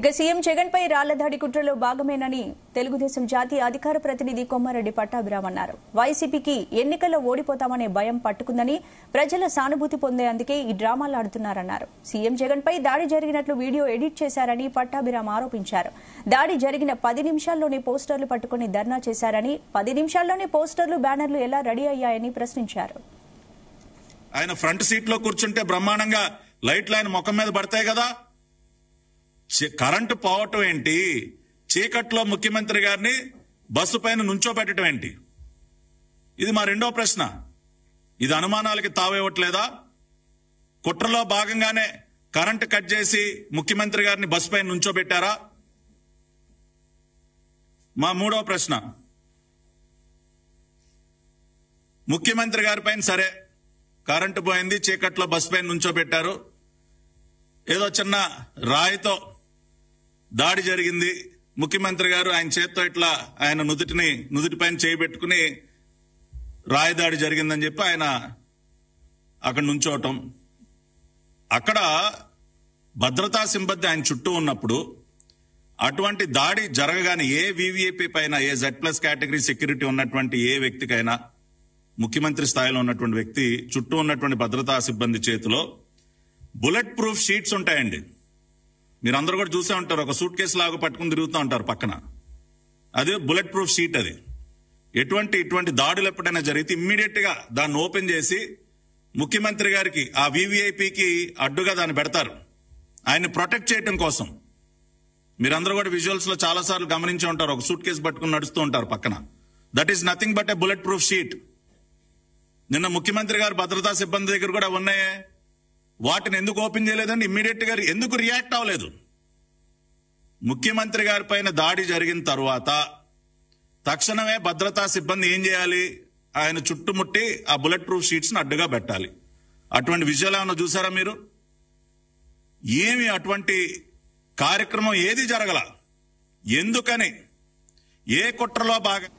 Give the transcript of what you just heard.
ఇక సీఎం జగన్ పై రాళ్ల దాడి కుట్రలో భాగమేనని తెలుగుదేశం జాతీయ అధికార ప్రతినిధి కొమ్మారెడ్డి పట్టాభిరామ్ అన్నారు. వైసీపీకి ఎన్నికల్లో ఓడిపోతామనే భయం పట్టుకుందని, ప్రజల సానుభూతి పొందేందుకే ఈ డ్రామాలు ఆడుతున్నారన్నారు. సీఎం జగన్ పై దాడి జరిగినట్లు వీడియో ఎడిట్ చేశారని పట్టాభిరామ్ ఆరోపించారు. దాడి జరిగిన 10 నిమిషాల్లోనే పోస్టర్లు పట్టుకుని ధర్నా చేశారని, 10 నిమిషాల్లోనే పోస్టర్లు, బ్యానర్లు ఎలా రెడీ అయ్యాయని ప్రశ్నించారు. ఆయన ఫ్రంట్ సీట్ లో కూర్చుంటే బ్రహ్మాండంగా లైట్లు ఆయన ముఖం మీద పడతాయి కదా. కరెంటు పోవటం ఏంటి? చీకట్లో ముఖ్యమంత్రి గారిని బస్సు పైన నుంచోబెట్టడం ఏంటి? ఇది మా రెండో ప్రశ్న. ఇది అనుమానాలకి తావివ్వట్లేదా? కుట్రలో భాగంగానే కరెంటు కట్ చేసి ముఖ్యమంత్రి గారిని బస్సు పైన నుంచోబెట్టారా? మా మూడో ప్రశ్న, ముఖ్యమంత్రి గారి పైన సరే కరెంటు పోయింది, చీకట్లో బస్సు పైన నుంచోబెట్టారు, ఏదో చిన్న రాయితో దాడి జరిగింది, ముఖ్యమంత్రి గారు ఆయన చేత్తో ఇట్లా ఆయన నుదుటిపైన చేయబెట్టుకుని రాయి దాడి జరిగిందని చెప్పి ఆయన అక్కడ నుంచోవటం. అక్కడ భద్రతా సిబ్బంది ఆయన చుట్టూ ఉన్నప్పుడు అటువంటి దాడి జరగగానే ఏ వీవీఐపీ పైన, ఏ Z+ కేటగిరీ సెక్యూరిటీ ఉన్నటువంటి ఏ వ్యక్తికైనా, ముఖ్యమంత్రి స్థాయిలో ఉన్నటువంటి వ్యక్తి చుట్టూ ఉన్నటువంటి భద్రతా సిబ్బంది చేతిలో బుల్లెట్ ప్రూఫ్ షీట్స్ ఉంటాయండి. మీరందరూ కూడా చూసే ఉంటారు, ఒక సూట్ కేసు లాగా పట్టుకుని తిరుగుతూ ఉంటారు పక్కన. అదే బుల్లెట్ ప్రూఫ్ షీట్. అది ఇటువంటి దాడులు ఎప్పుడైనా జరిగితే ఇమ్మీడియట్ గా దాన్ని ఓపెన్ చేసి ముఖ్యమంత్రి గారికి, ఆ వీవీఐపీకి అడ్డుగా దాన్ని పెడతారు, ఆయన్ని ప్రొటెక్ట్ చేయడం కోసం. మీరందరూ కూడా విజువల్స్ లో చాలా సార్లు గమనించి ఉంటారు, ఒక సూట్ కేసు పట్టుకుని నడుస్తూ ఉంటారు పక్కన. That is nothing but A bullet proof sheet. నిన్న ముఖ్యమంత్రి గారు భద్రతా సిబ్బంది దగ్గర కూడా ఉన్నాయే, వాటిని ఎందుకు ఓపెన్ చేయలేదండి? ఇమ్మీడియట్ గా ఎందుకు రియాక్ట్ అవ్వలేదు? ముఖ్యమంత్రి గారి పైన దాడి జరిగిన తర్వాత తక్షణమే భద్రతా సిబ్బంది ఏం చేయాలి? ఆయన చుట్టుముట్టి ఆ బుల్లెట్ ప్రూఫ్ షీట్స్ ని అడ్డుగా పెట్టాలి. అటువంటి విజువల్ ఏమన్నా చూసారా మీరు? ఏమి అటువంటి కార్యక్రమం ఏది జరగల. ఎందుకని? ఏ కుట్రలో భాగం